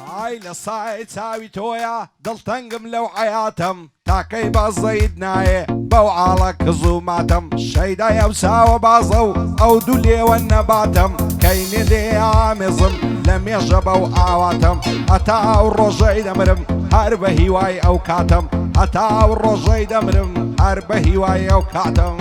ئای لە سای چاوی تۆیە دڵتەنگم لەو عەیاتم تاکەی باز زەید نایێ بەو عاڵە کز و ماتم شەیدای ئەو چاوە بازە و ئەو دوو لێوە نەباتم کەینێ دێ ئامێزم لە مێژە بەو ئاواتم هەتا ئەو ڕۆژەی دەمرم هەر بە هیوای ئەو کاتم هەتا ئەو ڕۆژەی دەمرم هەر بە هیوای ئەو کاتم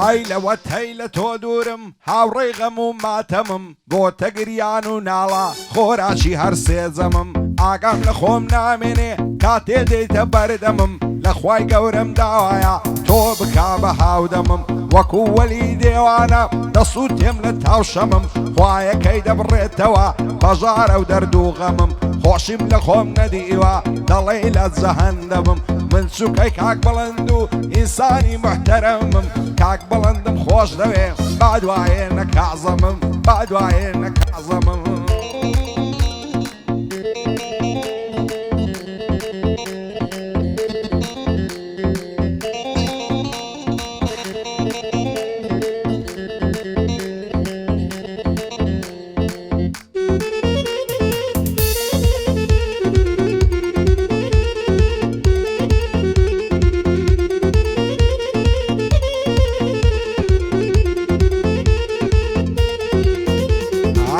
ئای لەوەت هەی لە تۆ دوورم هاوڕێی غەم و ماتەمم بۆتە گریان و ناڵە خۆراشی هەر سێزەمم ئاگام لە خۆم نامێنێ کاتێ دێیتە بەردەمم لە خوای گەورەم داوایە تۆ بکا بە هاودەمم وەکو وەلی دێوانە دەسووتێم لە تاوشەمم خوایەکەی دەبڕێتەوە بەژارە و دەرد و غەمم خۆشیم لە خۆم نەدیوە دەڵێ لە جەهەندەمم من سوکەی کاک بڵند و ئینسانی محتەرەمم کاک بڵندم خۆش دەوێ بادوایێ نەکازەمم بادوایێ نەکازەمم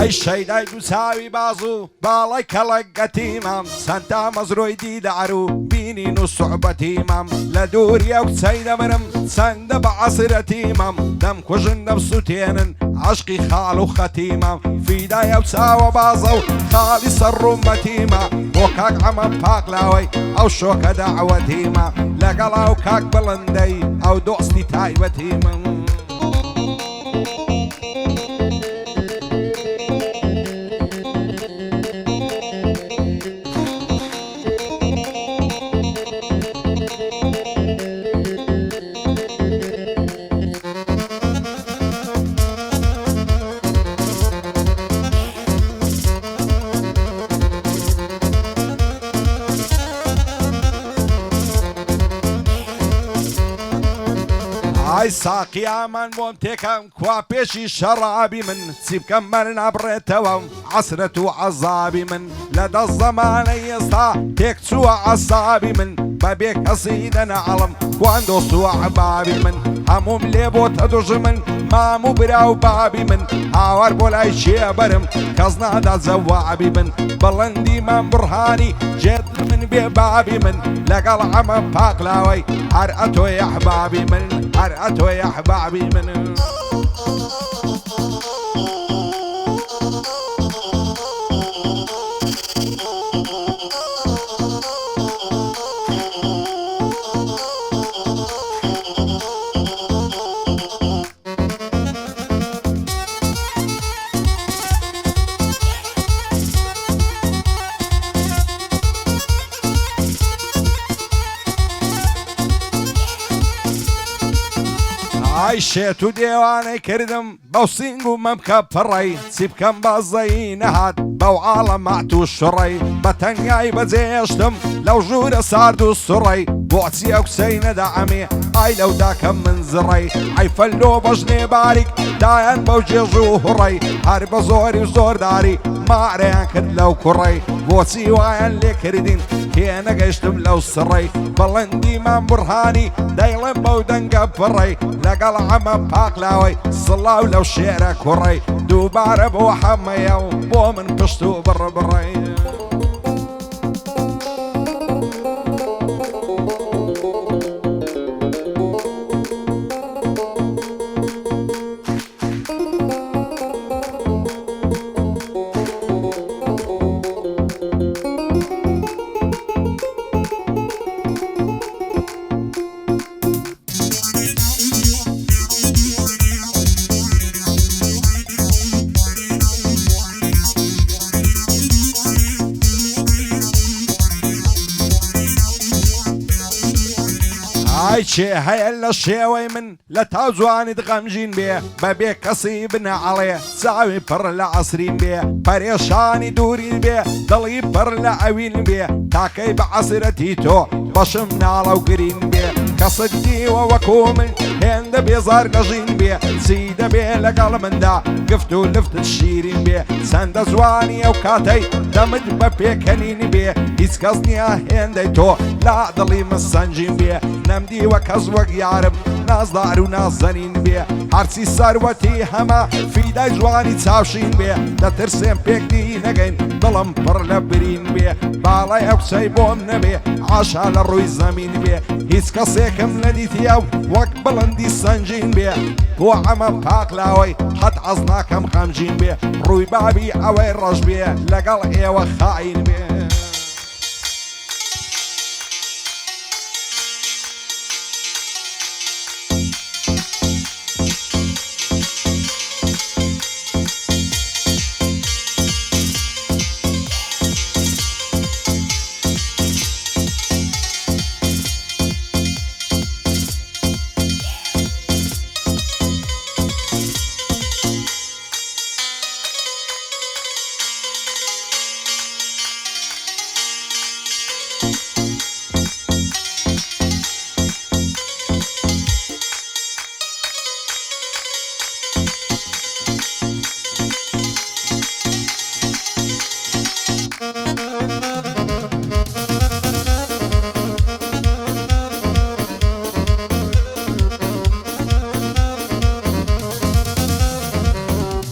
ئەی شەیدای دوو چاوی باز و باڵای کەڵک گەتیمەم چەندتا مەزرۆی دیدار و بینین و سوحبەتیمەم لە دووری ئەو کچەی دەمرم چەندە بە عەسرەتیمەم دەم کوژن دەم سوتێنن عەشقی خاڵ و خەتیمەم فیدای ئەو چاوە بازە و خاڵی سەر ڕوومەتیمە بۆ کاک عەمەم پاکلاوەی ئەو شۆکە دەعوەتیمە لەگەڵ ئەو کاک بڵندەی ئەو دۆستی تایبەتیمم ئای ساقیامان بۆم تێکەم کوا پێشی شەڕابی من چی بکەم من نابڕێتەوە عەسرەت و عەزابی من لە دەست زەمانەی ئێستا تێک چووە عەسابی من بەبێ کەسی دەنەعەڵم کوان دۆست و ئەحبابی من هەمووم لێ بۆتە دوژمن مام و برا و بابی من هاوار بۆ لای چێ بەرم کەس نادا جەوابی من بەڵەندی مام بڕهانی جێت من بێ بابی من لەگەڵ عەمە پاکلاوەی هەر ئەتۆی ئەحبابی من هەر ئەتۆی ئەحبابی من ئای شێت و دێوانەی کردم بەو سینگ و مەمکە پڕی چی بکەم بازەی نەهات بەو عاڵە مات و شڕی بە تەنیای بەجێشتم لەو ژوورە سارد و سوڕی بۆچی ئەو کسەی نەدەعەمێ ئای لەو داکەم من زڕی ئەی فەلۆ بەژنێ باریک دایان بەو جێژ و هوڕی هەر بە زۆری و زۆرداری مارەیان کرد لەو کوڕی بۆچی وایان لێ کردین تێ نەگەیشتم لەو سڕی بەڵەندی مام بڕهانی دەیڵێم بەو دەنگە پڕی لەگەڵ عەمە پاکلاوەی سڵاو لەو شێرە کوڕی دووبارە بۆ هەمەیە و بۆ من پشت و بڕبڕی هەیچێ هەیە لە شێوەی من لە تا جوانیت غەمژین بێ بەبێ کەسی بنەعەڵێ چاوی پڕ لە عەسرین بێ پەرێشانی دوورین بێ دڵی پڕ لە ئەوین بێ تاکەی بە عەسرەتی تۆ بەشم ناڵە و گرین بێ کەسک دیوە وەکو من هێندە بێزار لەژین بێ چی دەبێ لەگەڵ مندا گفت و لفتت شیرین بێ چەندە جوانی ئەو کاتەی دەمت بە پێکەنین بێ هیچ کەس نییە هێندەی تۆ لا دڵی من سەنجین بێ نەمدیوە کەس وەک یارم نازدار و نازەنین بێ هەرچی سەروەتی هەمە فیدای جوانی چاوشین بێ دەترسێم پێکدی نەگەین دڵم پڕ لە برین بێ باڵای ئەو کچەی بۆم نەبێ عاشا لە ڕووی زەمین بێ هیچ کەسێکم نەدیتیە و وەک بڵندی سەنجین بێ بۆ ئەمە پاکلاوەی حەت عەز ناکەم خەمجین بێ ڕووی بابی ئەوەی ڕەش بێ لەگەڵ ئێوە خاین بێ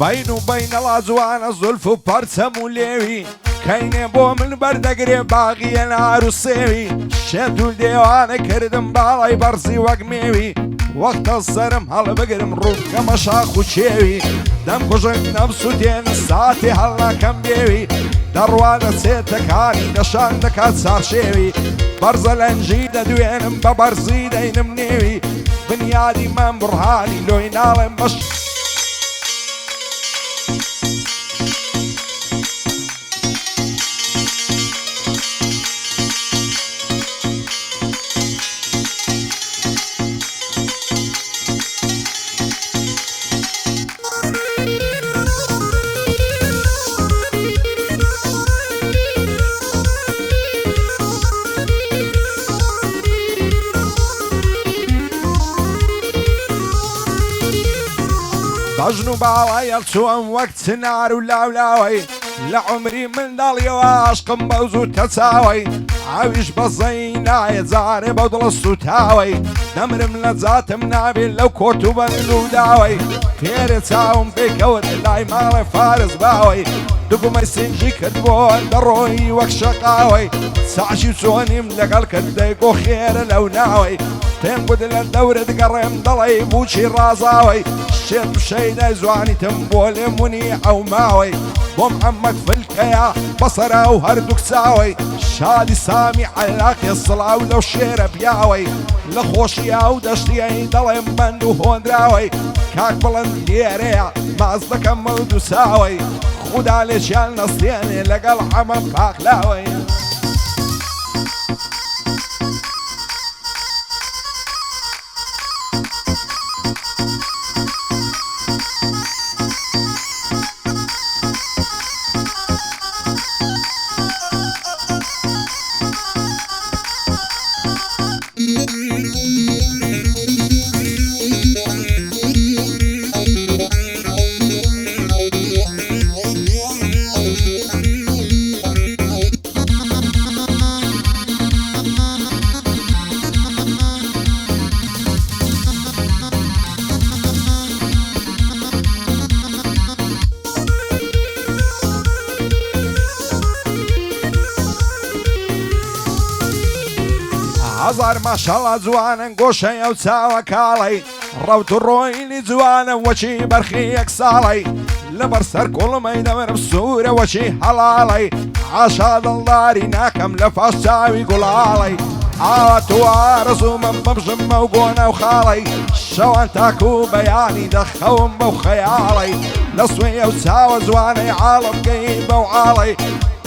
بین و بینەڵا جوانە زولف و پەرچەم و لێوی کەینێ بۆ من بەردەگرێ باغیە نار و سێوی شێت و دێوانە کردم باڵای بەرزی وەک مێوی وەختە سەرم هەڵبگرم ڕووکەمە شاخ و چێوی دەم کوژک نەفس و دێن ساتی هەڵناکەم بێوی دەڕوانە چێتەکانی دەشان دەکات سارشێوی بەرزە لەنجی دەدوێنم بە بەرزی دەینم نێوی بنیادی من بڕهانی لۆی ناڵێم بەش بەژن و باوای هەڵچووەم وەک چنار و لاولاوەی لە عومری منداڵیەوە عاشقم بەو زوو تەچاوەی ئاویش بەزەی نایە جارێ بەو دڵە سوتاوەی دەمرم لە جاتم نابێت لەو کۆت و بەند و داوەی پێرە چاوم پێکەوت لای ماڵێ فارس باوەی دوگمەی سنجی کرد بۆ دەڕۆی وەک شەقاوەی ساعشی چۆنیم لەگەڵ کرد دەیگۆ خێرە لەو ناوەی پێم گوت لە دەورت گەڕێم دەڵێ بوچی ڕازاوەی شێت و شەیدای جوانیتم بۆ لێمونی ئەو ماوەی بۆم ئەمەک فلکەیە بەسەرا و هەردووک چاوەی شادی سامی عەلاقی سڵاو لەو شێرە پیاوەی لە خۆشییا و دەشتیەی دەڵێم بەند و هۆنراوەی کاک بڵند لێرەیە ماز دەکەم مەود و ساوەی خودا لێچیان نەستێنێ لەگەڵ ئەمە پاکلاوەی هەزار ماشەڵە جوانن گۆشەی ئەو چاوە کاڵی ڕەوت و ڕۆینی جوانە وەچی بەرخی یەک ساڵی لەبەر سەر کوڵمەی دەمرم سوورە وەچی هەڵاڵی عاشا دڵداری ناکەم لە پاش چاوی گوڵاڵی ئاوا تو ئارەزوومم ببژمە و گۆنە و خاڵی شەوان تاکو و بەیانی دەخەوم بەو خەیاڵی لە سوێ ئەو چاوە جوانەی عاڵم گەی بەو عاڵی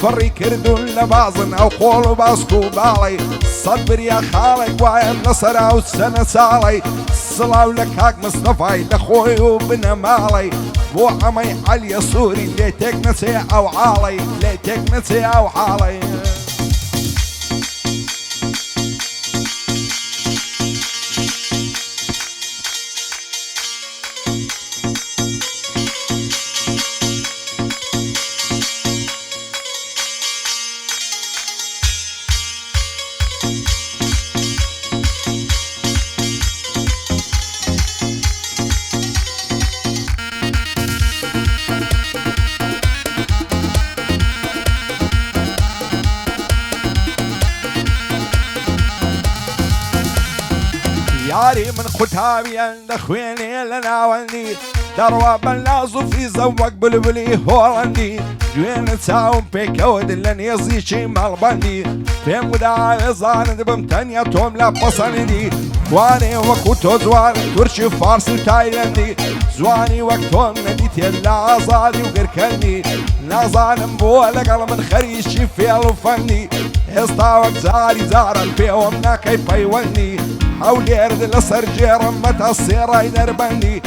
کوڕی کردوون لە بازن ئەو قۆڵ و باسک و باڵی سەد بریا خاڵێک وایە لەسەرا و چەنە چاڵی سڵاو لە کاک مستەفای دەخۆی و بنە ماڵی بۆ ئەمەی عەلیە سووری لێ تێک نەچێ ئەو عاڵی لێ تێک نەچێ ئەو حاڵی یاری من قوتابیان دەخوێنێ لە ناوەندی دەڕوا بەلاز و فیزە وەک بلبلی هۆڵەندی دوێنە چاوم پێکەوت لە نێزیکی مەڵبەندی پێم ودا ئێزانت بم تەنیا تۆم لە پەسەندی وانێ وەکو تۆ جوان تورکی و فارسی و تایلەندی جوانی وەک تۆم نەدیتێ لە ئازادی و گرکەندی نازانم بۆ لەگەڵ من خەریکی فێڵ و فەندی ئێستا وەک جاری جارم پێوەم ناکەی پەیوەندی هەولێرد لەسەر جێڕم بەتە سێڕای دەربەندی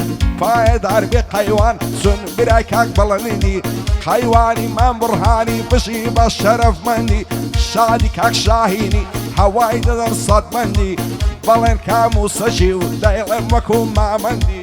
پایەدار بێ قەیوان سون برای کاک بەڵەنیدی قەیوانی مام بڕهانی بژی بە شەرەفمەندی شادی کاک شاهینی هەوای دەدەن سەدمەندی بەڵێن کام و سەشی و دەیڵێم وەکو مامەندی